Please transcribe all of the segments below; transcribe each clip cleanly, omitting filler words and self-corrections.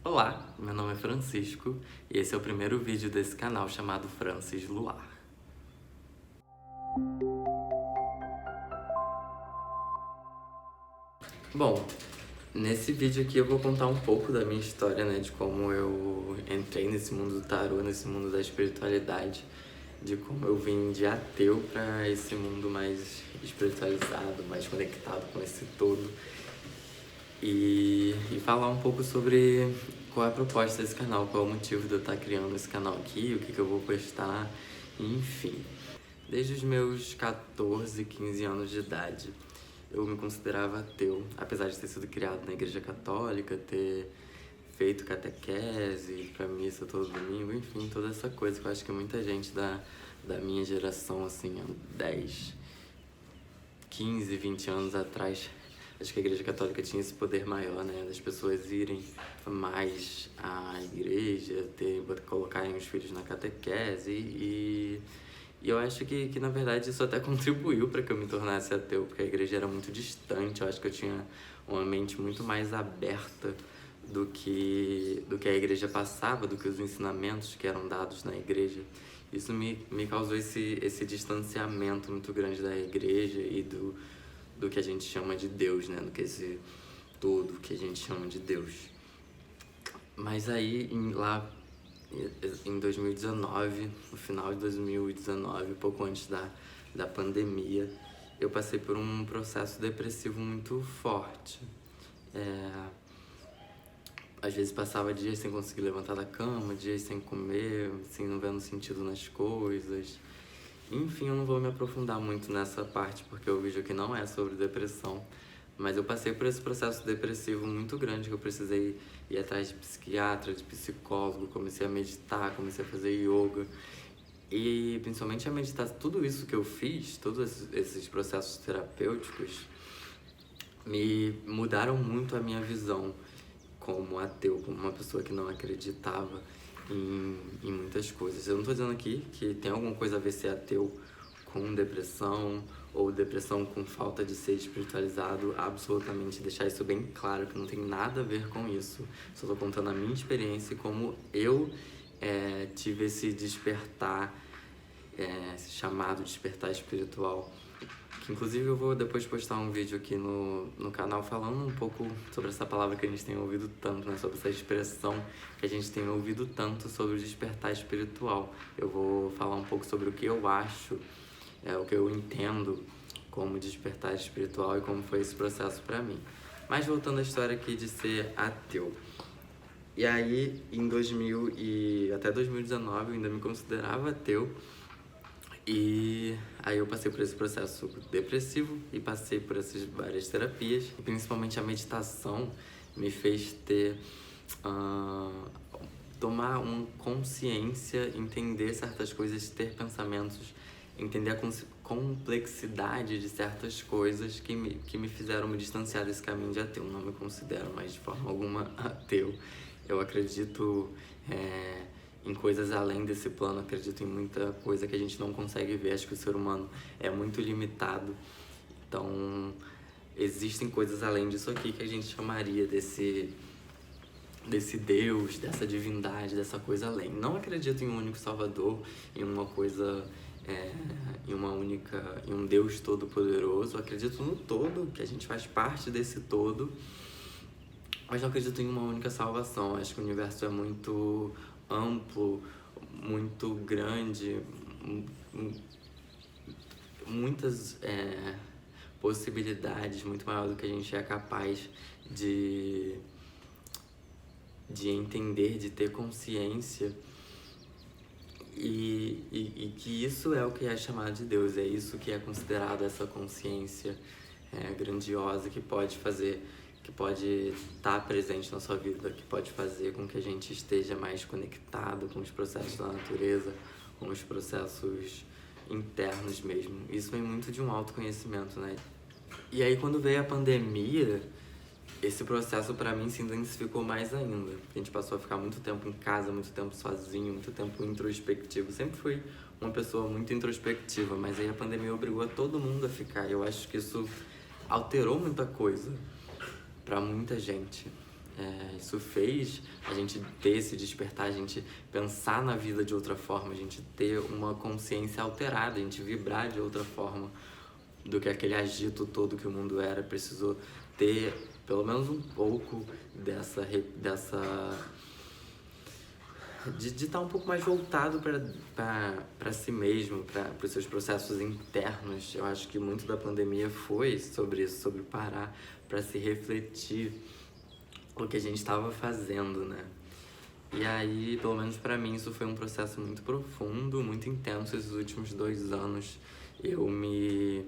Olá, meu nome é Francisco e esse é o primeiro vídeo desse canal chamado Francis Luar. Bom, nesse vídeo aqui eu vou contar um pouco da minha história, né, de como eu entrei nesse mundo do tarô, nesse mundo da espiritualidade, de como eu vim de ateu para esse mundo mais espiritualizado, mais conectado com esse todo. E falar um pouco sobre qual é a proposta desse canal, qual é o motivo de eu estar criando esse canal aqui, o que eu vou postar, enfim. Desde os meus 14, 15 anos de idade, eu me considerava ateu, apesar de ter sido criado na igreja católica, ter feito catequese pra missa todo domingo, enfim, toda essa coisa que eu acho que muita gente da minha geração, assim, há 10, 15, 20 anos atrás, acho que a igreja católica tinha esse poder maior, né, das pessoas irem mais à igreja, colocarem os filhos na catequese e eu acho que na verdade isso até contribuiu para que eu me tornasse ateu, porque a igreja era muito distante, eu acho que eu tinha uma mente muito mais aberta do que a igreja passava, do que os ensinamentos que eram dados na igreja. Isso me causou esse distanciamento muito grande da igreja e do que a gente chama de Deus, né? Do que esse tudo que a gente chama de Deus. Mas aí, lá em 2019, no final de 2019, pouco antes da pandemia, eu passei por um processo depressivo muito forte. Às vezes passava dias sem conseguir levantar da cama, dias sem comer, sem não vendo sentido nas coisas. Enfim, eu não vou me aprofundar muito nessa parte, porque o vídeo aqui não é sobre depressão. Mas eu passei por esse processo depressivo muito grande, que eu precisei ir atrás de psiquiatra, de psicólogo, comecei a meditar, comecei a fazer yoga. E principalmente a meditar, tudo isso que eu fiz, todos esses processos terapêuticos, me mudaram muito a minha visão como ateu, como uma pessoa que não acreditava em muitas coisas. Eu não tô dizendo aqui que tem alguma coisa a ver ser ateu com depressão ou depressão com falta de ser espiritualizado, absolutamente deixar isso bem claro, que não tem nada a ver com isso. Só tô contando a minha experiência e como eu tive esse despertar, esse chamado despertar espiritual. Que inclusive eu vou depois postar um vídeo aqui no canal falando um pouco sobre essa palavra que a gente tem ouvido tanto, né? Sobre essa expressão que a gente tem ouvido tanto sobre o despertar espiritual. Eu vou falar um pouco sobre o que eu acho, o que eu entendo como despertar espiritual e como foi esse processo pra mim. Mas voltando à história aqui de ser ateu. E aí, até 2019 eu ainda me considerava ateu. E aí eu passei por esse processo depressivo e passei por essas várias terapias. E principalmente a meditação me fez tomar uma consciência, entender certas coisas, ter pensamentos, entender a complexidade de certas coisas que me fizeram me distanciar desse caminho de ateu. Não me considero mais de forma alguma ateu. Eu acredito em coisas além desse plano, acredito em muita coisa que a gente não consegue ver. Acho que o ser humano é muito limitado. Então, existem coisas além disso aqui que a gente chamaria desse Deus, dessa divindade, dessa coisa além. Não acredito em um único Salvador, em uma coisa, em um Deus todo-poderoso. Acredito no todo, que a gente faz parte desse todo, mas não acredito em uma única salvação. Acho que o universo é muito amplo, muito grande, muitas possibilidades, muito maior do que a gente é capaz de entender, de ter consciência, e que isso é o que é chamado de Deus, é isso que é considerado essa consciência grandiosa que pode estar presente na sua vida, que pode fazer com que a gente esteja mais conectado com os processos da natureza, com os processos internos mesmo. Isso vem muito de um autoconhecimento, né? E aí quando veio a pandemia, esse processo pra mim se intensificou mais ainda. A gente passou a ficar muito tempo em casa, muito tempo sozinho, muito tempo introspectivo. Sempre fui uma pessoa muito introspectiva, mas aí a pandemia obrigou a todo mundo a ficar. Eu acho que isso alterou muita coisa pra muita gente. Isso fez a gente ter esse despertar, a gente pensar na vida de outra forma, a gente ter uma consciência alterada, a gente vibrar de outra forma do que aquele agito todo que o mundo era. Precisou ter pelo menos um pouco de estar um pouco mais voltado para si mesmo, para os seus processos internos. Eu acho que muito da pandemia foi sobre isso, sobre parar para se refletir o que a gente estava fazendo, né? E aí, pelo menos para mim, isso foi um processo muito profundo, muito intenso. Esses últimos 2 anos eu me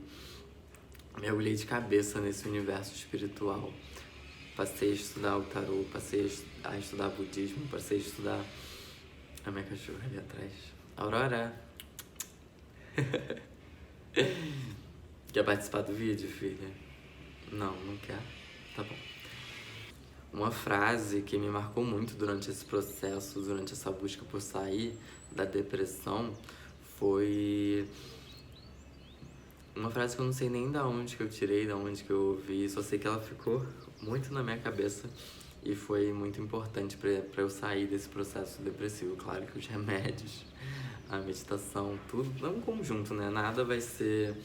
mergulhei de cabeça nesse universo espiritual. Passei a estudar o tarô, passei a estudar budismo, passei a estudar... A minha cachorra ali atrás. Aurora! Quer participar do vídeo, filha? Não quer? Tá bom. Uma frase que me marcou muito durante esse processo, durante essa busca por sair da depressão, foi uma frase que eu não sei nem da onde que eu tirei, da onde que eu ouvi, só sei que ela ficou muito na minha cabeça e foi muito importante para eu sair desse processo depressivo. Claro que os remédios, a meditação, tudo é um conjunto, né? Nada vai ser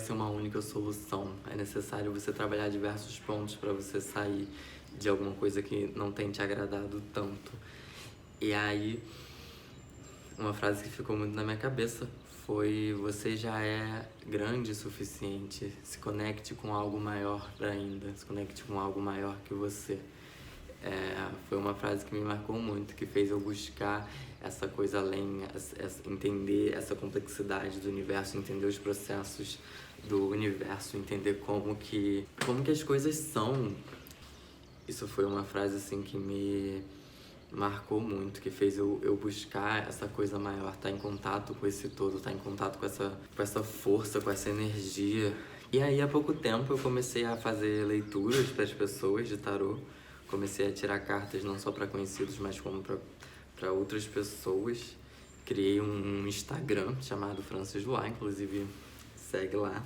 uma única solução. É necessário você trabalhar diversos pontos para você sair de alguma coisa que não tem te agradado tanto. E aí, uma frase que ficou muito na minha cabeça foi: você já é grande o suficiente, se conecte com algo maior ainda, se conecte com algo maior que você. Foi uma frase que me marcou muito, que fez eu buscar essa coisa além, entender essa complexidade do universo, entender os processos do universo, entender como que as coisas são. Isso foi uma frase assim que me marcou muito, que fez eu buscar essa coisa maior, estar em contato com esse todo, estar em contato com essa força, com essa energia. E aí, há pouco tempo, eu comecei a fazer leituras para as pessoas de tarô. Comecei a tirar cartas não só para conhecidos, mas como para outras pessoas. Criei um Instagram chamado Francis Luar, inclusive segue lá.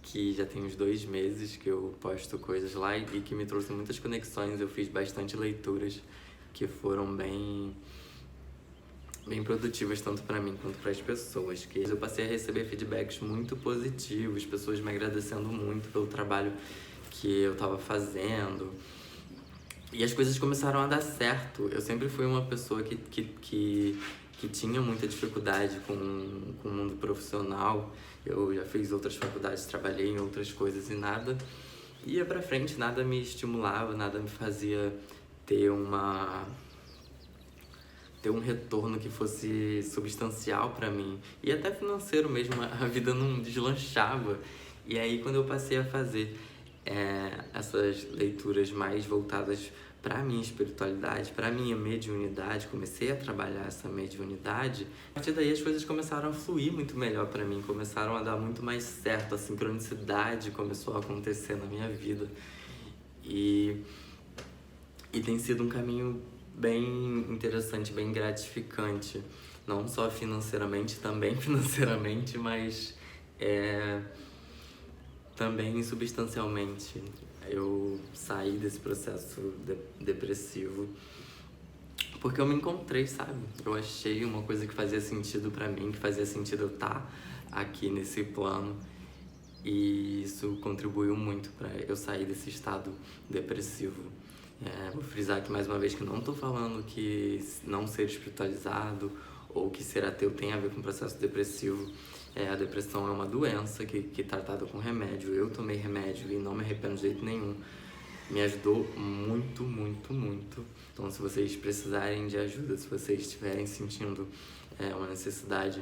Que já tem uns 2 meses que eu posto coisas lá e que me trouxe muitas conexões. Eu fiz bastante leituras que foram bem produtivas, tanto para mim quanto para as pessoas. Que eu passei a receber feedbacks muito positivos, pessoas me agradecendo muito pelo trabalho que eu tava fazendo. E as coisas começaram a dar certo. Eu sempre fui uma pessoa que tinha muita dificuldade com o mundo profissional. Eu já fiz outras faculdades, trabalhei em outras coisas e nada ia pra frente, nada me estimulava, nada me fazia ter um retorno que fosse substancial pra mim. E até financeiro mesmo, a vida não deslanchava. E aí, quando eu passei a fazer essas leituras mais voltadas para a minha espiritualidade, para a minha mediunidade, comecei a trabalhar essa mediunidade, a partir daí as coisas começaram a fluir muito melhor para mim, começaram a dar muito mais certo, a sincronicidade começou a acontecer na minha vida. E tem sido um caminho bem interessante, bem gratificante, não só financeiramente, também financeiramente, mas também substancialmente. Eu saí desse processo depressivo porque eu me encontrei, sabe? Eu achei uma coisa que fazia sentido pra mim, que fazia sentido eu estar aqui nesse plano. E isso contribuiu muito pra eu sair desse estado depressivo. Vou frisar aqui mais uma vez que não tô falando que não ser espiritualizado ou que ser ateu tem a ver com processo depressivo. A depressão é uma doença que é tratada com remédio. Eu tomei remédio e não me arrependo de jeito nenhum. Me ajudou muito, muito, muito. Então, se vocês precisarem de ajuda, se vocês estiverem sentindo uma necessidade,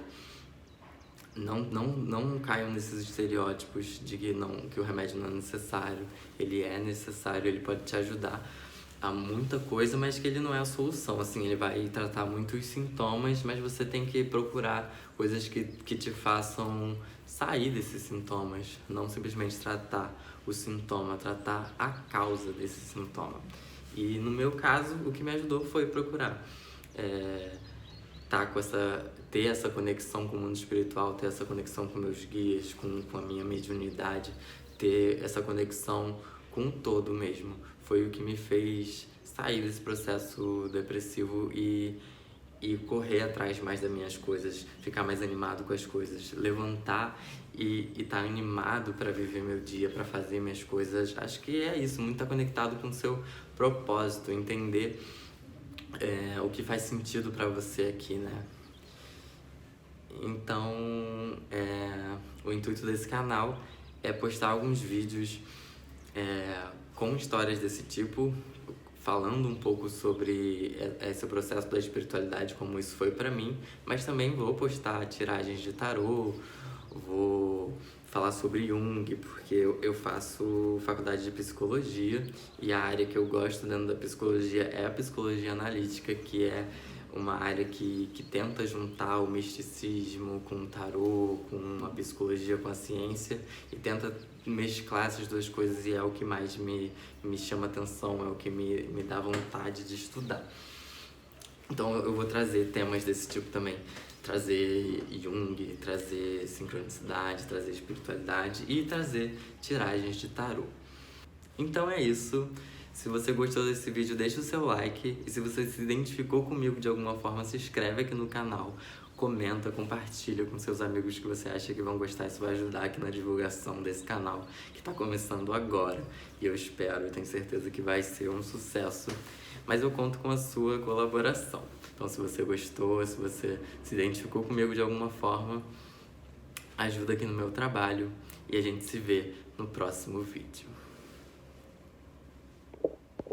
não caiam nesses estereótipos de que o remédio não é necessário. Ele é necessário, ele pode te ajudar a muita coisa, mas que ele não é a solução. Assim, ele vai tratar muitos sintomas, mas você tem que procurar coisas que te façam sair desses sintomas, não simplesmente tratar o sintoma, tratar a causa desse sintoma. E no meu caso, o que me ajudou foi procurar ter essa conexão com o mundo espiritual, ter essa conexão com meus guias, com a minha mediunidade, ter essa conexão com o todo mesmo, foi o que me fez sair desse processo depressivo e correr atrás mais das minhas coisas, ficar mais animado com as coisas, levantar e estar animado para viver meu dia, para fazer minhas coisas. Acho que é isso, muito tá conectado com o seu propósito, entender o que faz sentido para você aqui, né? Então, o intuito desse canal é postar alguns vídeos com histórias desse tipo, falando um pouco sobre esse processo da espiritualidade, como isso foi pra mim, mas também vou postar tiragens de tarô, vou falar sobre Jung, porque eu faço faculdade de psicologia e a área que eu gosto dentro da psicologia é a psicologia analítica, que é uma área que tenta juntar o misticismo com o tarô, com a psicologia, com a ciência, e tenta mesclar essas duas coisas, e é o que mais me chama atenção, é o que me dá vontade de estudar. Então eu vou trazer temas desse tipo também, trazer Jung, trazer sincronicidade, trazer espiritualidade e trazer tiragens de tarô. Então é isso. Se você gostou desse vídeo, deixa o seu like. E se você se identificou comigo de alguma forma, se inscreve aqui no canal. Comenta, compartilha com seus amigos que você acha que vão gostar. Isso vai ajudar aqui na divulgação desse canal, que está começando agora. E eu espero, eu tenho certeza que vai ser um sucesso. Mas eu conto com a sua colaboração. Então se você gostou, se você se identificou comigo de alguma forma, ajuda aqui no meu trabalho. E a gente se vê no próximo vídeo.